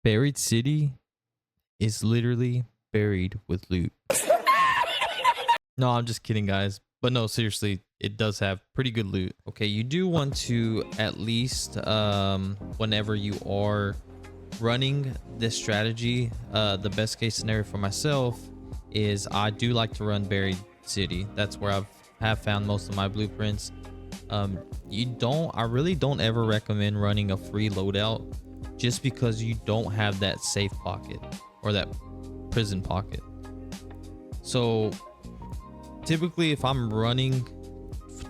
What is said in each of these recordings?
Buried City is literally buried with loot. No, I'm just kidding, guys. But no, seriously, it does have pretty good loot. Okay, you do want to at least, whenever you are running this strategy, the best case scenario for myself is I do like to run Buried City. That's where have found most of my blueprints. I really don't ever recommend running a free loadout just because you don't have that safe pocket or that prison pocket. So typically if I'm running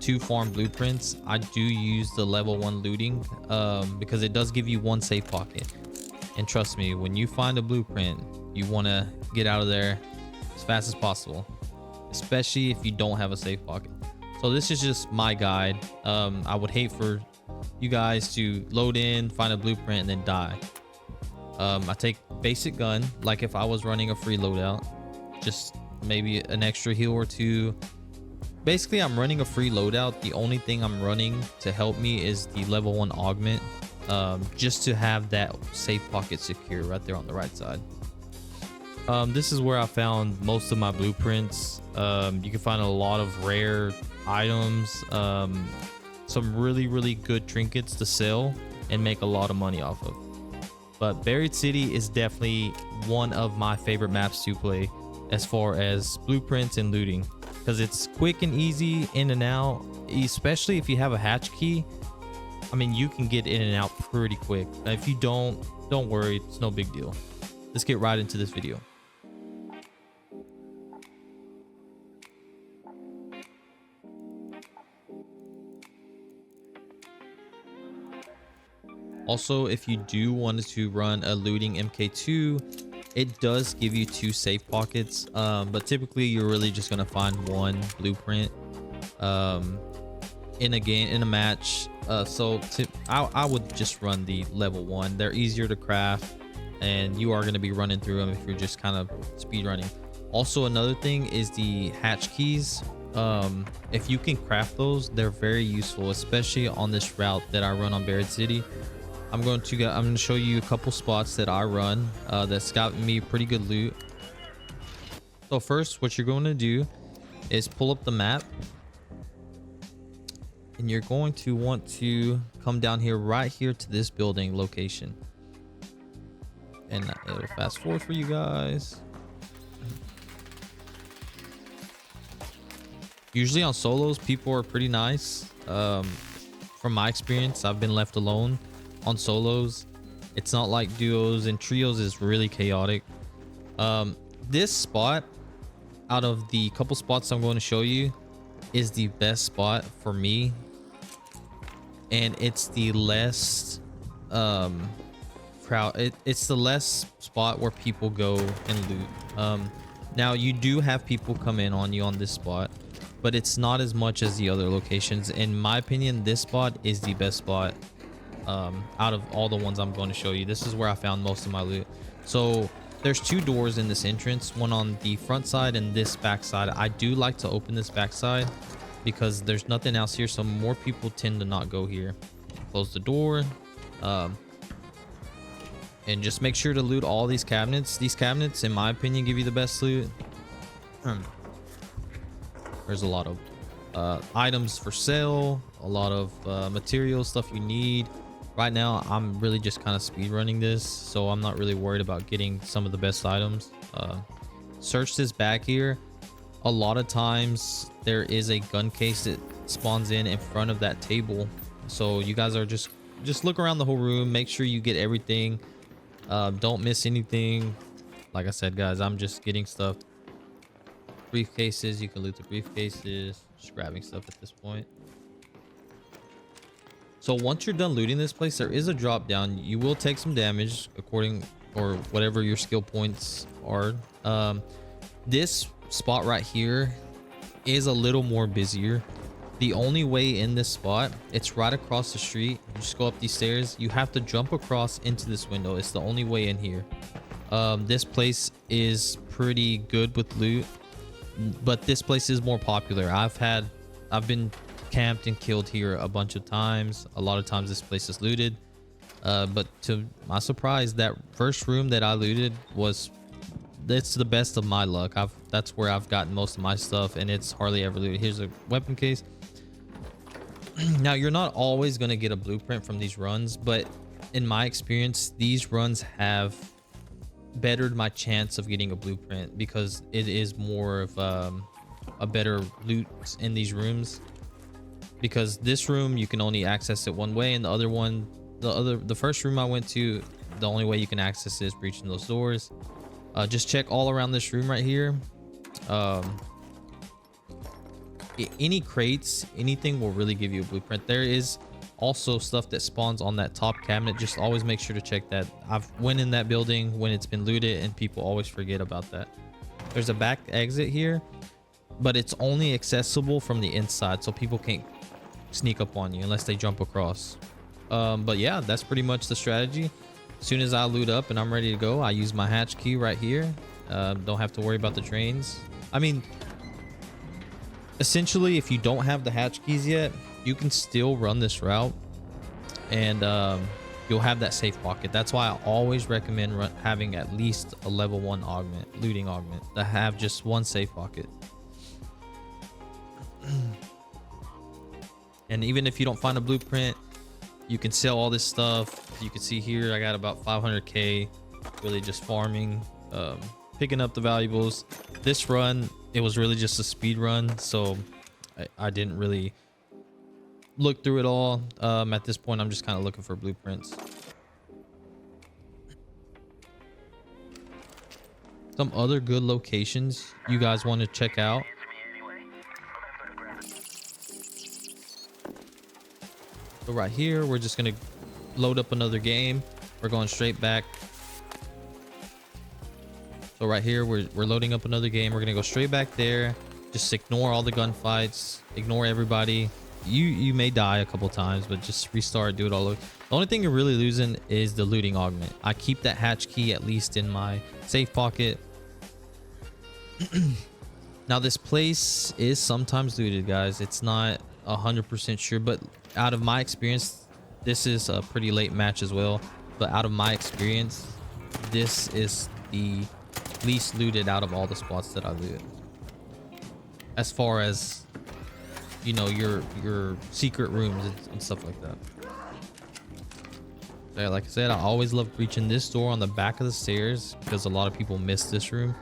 to farm blueprints, I do use the level 1 looting because it does give you one safe pocket. And trust me, when you find a blueprint, you want to get out of there as fast as possible, especially if you don't have a safe pocket. So this is just my guide. I would hate for you guys to load in, find a blueprint, and then die. I take basic gun, like if I was running a free loadout, just maybe an extra heal or two. Basically, I'm running a free loadout. The only thing I'm running to help me is the level 1 augment, just to have that safe pocket secure right there on the right side. This is where I found most of my blueprints. You can find a lot of rare items, some really good trinkets to sell and make a lot of money off of. But Buried City is definitely one of my favorite maps to play as far as blueprints and looting, because it's quick and easy in and out, especially if you have a hatch key. I mean, you can get in and out pretty quick. If you don't worry, it's no big deal. Let's get right into this video. Also, if you do want to run a looting MK2, it does give you 2 safe pockets, but typically you're really just gonna find one blueprint in a game, in a match. I would just run the level 1. They're easier to craft, and you are gonna be running through them if you're just kind of speed running. Also, another thing is the hatch keys. If you can craft those, they're very useful, especially on this route that I run on Buried City. I'm going to show you a couple spots that I run that's got me pretty good loot. So first, what you're going to do is pull up the map, and you're going to want to come down here, right here to this building location, and it'll fast forward for you guys. Usually on solos, people are pretty nice. From my experience, I've been left alone on solos. It's not like duos, and trios is really chaotic. This spot, out of the couple spots I'm going to show you, is the best spot for me, and it's the less crowd. It's the less spot where people go and loot. Now you do have people come in on you on this spot, but it's not as much as the other locations. In my opinion, this spot is the best spot out of all the ones I'm going to show you. This is where I found most of my loot. So there's 2 doors in this entrance, one on the front side and this back side. I do like to open this back side because there's nothing else here, so more people tend to not go here. Close the door, and just make sure to loot all these cabinets. These cabinets, in my opinion, give you the best loot. There's a lot of items for sale, a lot of material stuff you need. Right now I'm really just kind of speed running this, so I'm not really worried about getting some of the best items. Search this back here. A lot of times there is a gun case that spawns in front of that table, so you guys are just look around the whole room, make sure you get everything. Don't miss anything. Like I said, guys, I'm just getting stuff. Briefcases, you can loot the briefcases, just grabbing stuff at this point. So once you're done looting this place, there is a drop down. You will take some damage according, or whatever your skill points are. This spot right here is a little more busier. The only way in this spot, it's right across the street. You just go up these stairs. You have to jump across into this window. It's the only way in here. This place is pretty good with loot, but this place is more popular. I've been camped and killed here a bunch of times. A lot of times this place is looted. But to my surprise, that first room that I looted it's the best of my luck. That's where I've gotten most of my stuff, and it's hardly ever looted. Here's a weapon case. Now, you're not always going to get a blueprint from these runs, but in my experience, these runs have bettered my chance of getting a blueprint because it is more of a better loot in these rooms. Because this room, you can only access it one way, and the other one, the first room I went to, the only way you can access it is breaching those doors. Just check all around this room right here. Any crates, anything will really give you a blueprint. There is also stuff that spawns on that top cabinet. Just always make sure to check that. I've went in that building when it's been looted, and people always forget about that. There's a back exit here, but it's only accessible from the inside, so people can't sneak up on you unless they jump across. But yeah, that's pretty much the strategy. As soon as I loot up and I'm ready to go, I use my hatch key right here. Don't have to worry about the trains. I mean, essentially, if you don't have the hatch keys yet, you can still run this route, and you'll have that safe pocket. That's why I always recommend having at least a level 1 looting augment, to have just one safe pocket. And even if you don't find a blueprint, you can sell all this stuff. You can see here I got about 500k, really just farming, picking up the valuables. This run, it was really just a speed run, so I didn't really look through it all. At this point, I'm just kind of looking for blueprints. Some other good locations you guys want to check out. So right here, we're just gonna load up another game. We're going straight back. So right here, we're loading up another game. We're gonna go straight back there. Just ignore all the gunfights, ignore everybody. You may die a couple times, but just restart, do it all over. The only thing you're really losing is the looting augment. I keep that hatch key at least in my safe pocket. Now, this place is sometimes looted, guys. It's not 100% sure, but out of my experience, this is a pretty late match as well. But out of my experience, this is the least looted out of all the spots that I looted. As far as, you know, your secret rooms and stuff like that. Yeah, like I said, I always love breaching this door on the back of the stairs because a lot of people miss this room.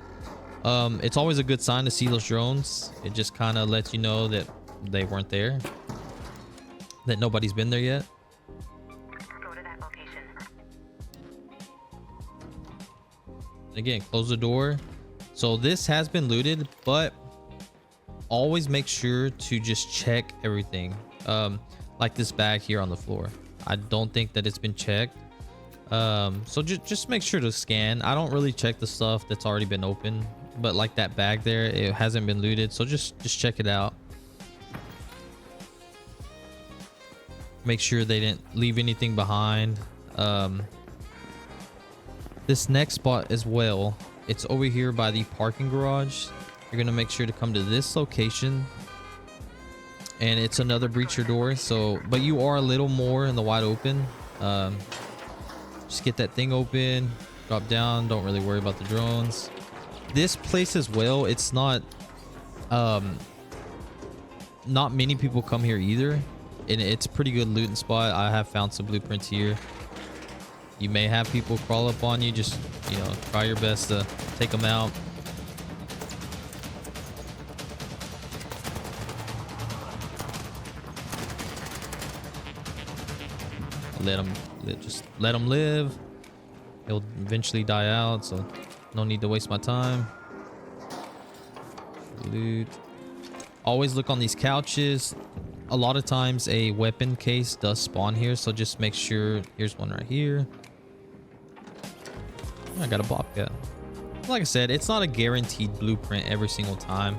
It's always a good sign to see those drones. It just kind of lets you know that they weren't there, that nobody's been there yet. Go to that location. Again, close the door. So this has been looted, but always make sure to just check everything. Like this bag here on the floor, I don't think that it's been checked. So just make sure to scan. I don't really check the stuff that's already been opened, but like that bag there, it hasn't been looted, so just check it out. Make sure they didn't leave anything behind. This next spot as well, it's over here by the parking garage. You're gonna make sure to come to this location, and it's another breacher door. So, but you are a little more in the wide open. Just get that thing open, drop down. Don't really worry about the drones. This place as well, it's not many people come here either, and it's a pretty good looting spot. I have found some blueprints here. You may have people crawl up on you. Just, you know, try your best to take them out. Just let them live. He'll eventually die out, so no need to waste my time. Loot. Always look on these couches. A lot of times a weapon case does spawn here, so just make sure. Here's one right here. I got a bobcat. Like I said, it's not a guaranteed blueprint every single time,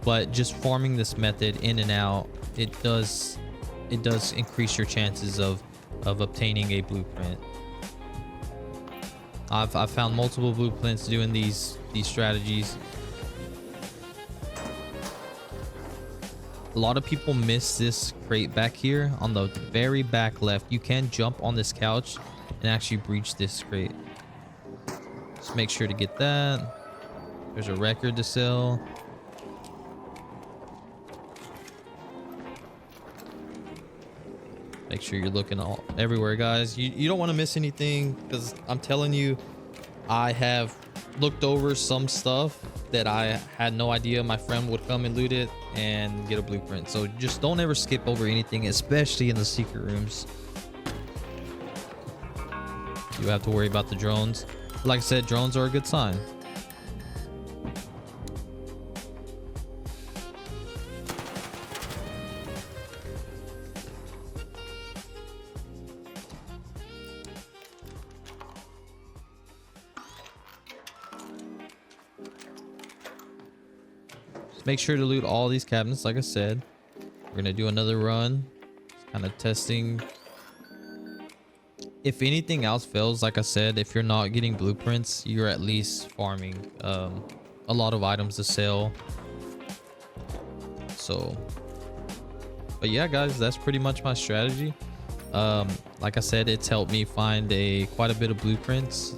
but just farming this method in and out, it does increase your chances of obtaining a blueprint. I've found multiple blueprints doing these strategies. A lot of people miss this crate back here on the very back left. You can jump on this couch and actually breach this crate. Just make sure to get that. There's a record to sell. Make sure you're looking all everywhere, guys. You don't want to miss anything, because I'm telling you, I have looked over some stuff that I had no idea my friend would come and loot it and get a blueprint. So just don't ever skip over anything, especially in the secret rooms. You have to worry about the drones. Like I said, drones are a good sign. Just make sure to loot all these cabinets. Like I said, we're gonna do another run, kind of testing. If anything else fails, like I said, if you're not getting blueprints, you're at least farming a lot of items to sell. So, but yeah, guys, that's pretty much my strategy. Like I said, it's helped me find quite a bit of blueprints.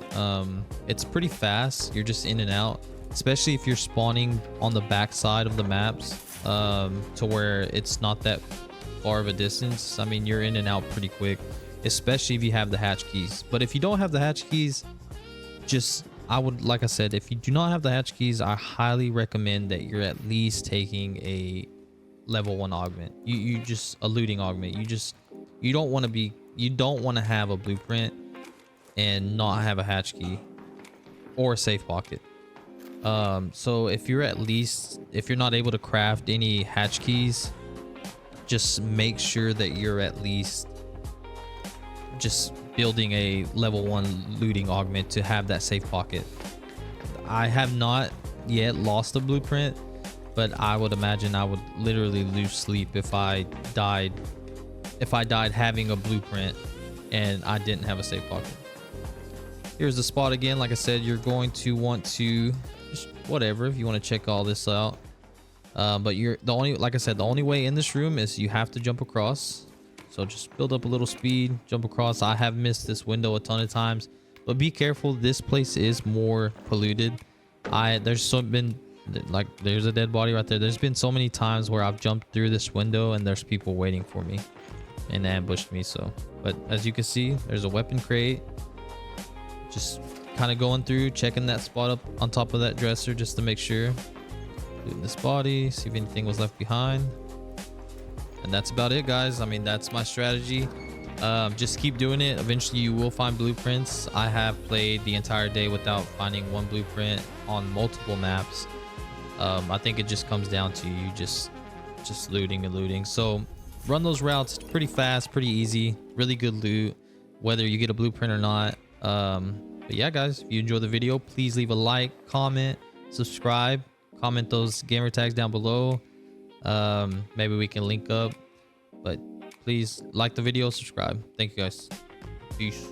It's pretty fast. You're just in and out, especially if you're spawning on the back side of the maps, to where it's not that far of a distance. I mean, you're in and out pretty quick, especially if you have the hatch keys. But if you don't have the hatch keys, like I said, if you do not have the hatch keys, I highly recommend that you're at least taking a level 1 augment. You just a looting augment. You don't want to have a blueprint and not have a hatch key or a safe pocket. So if you're not able to craft any hatch keys, just make sure that you're at least just building a level 1 looting augment to have that safe pocket. I have not yet lost a blueprint, but I would imagine I would literally lose sleep if I died having a blueprint and I didn't have a safe pocket. Here's the spot again. Like I said, you're going to want to just whatever if you want to check all this out. But like I said, the only way in this room is you have to jump across. So just build up a little speed, jump across. I have missed this window a ton of times, but be careful. This place is more polluted. There's a dead body right there. There's been so many times where I've jumped through this window and there's people waiting for me and ambushed me. So, but as you can see, there's a weapon crate. Just kind of going through, checking that spot up on top of that dresser just to make sure. Looting this body, see if anything was left behind. And that's about it, guys. I mean, that's my strategy. Just keep doing it. Eventually you will find blueprints. I have played the entire day without finding one blueprint on multiple maps. I think it just comes down to you just looting and looting. So run those routes. It's pretty fast, pretty easy, really good loot, whether you get a blueprint or not. But yeah, guys, if you enjoyed the video, please leave a like, comment, subscribe, comment those gamer tags down below. Maybe we can link up, but please like the video, subscribe. Thank you, guys. Peace.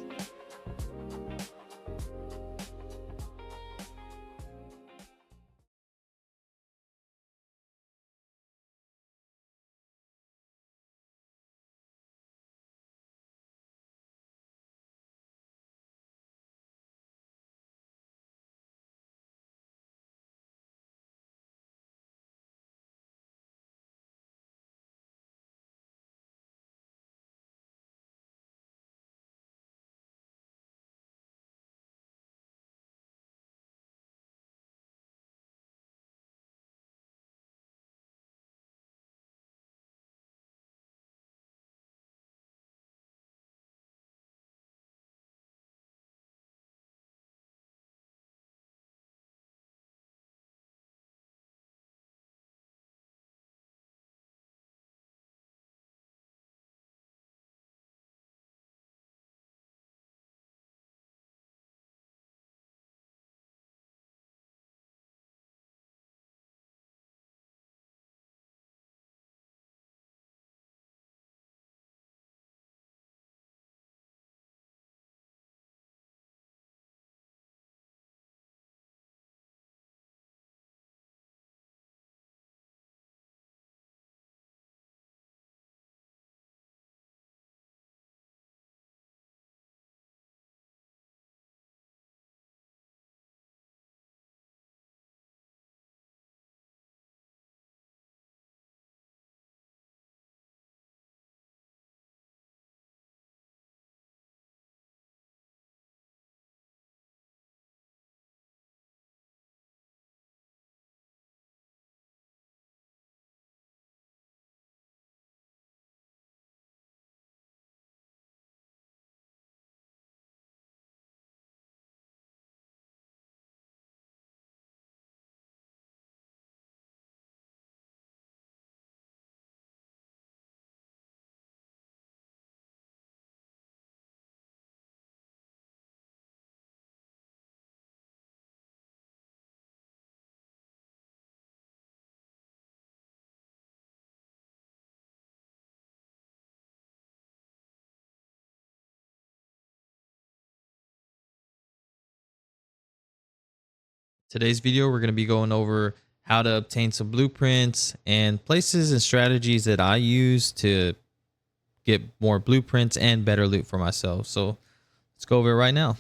Today's video, we're going to be going over how to obtain some blueprints and places and strategies that I use to get more blueprints and better loot for myself. So let's go over it right now.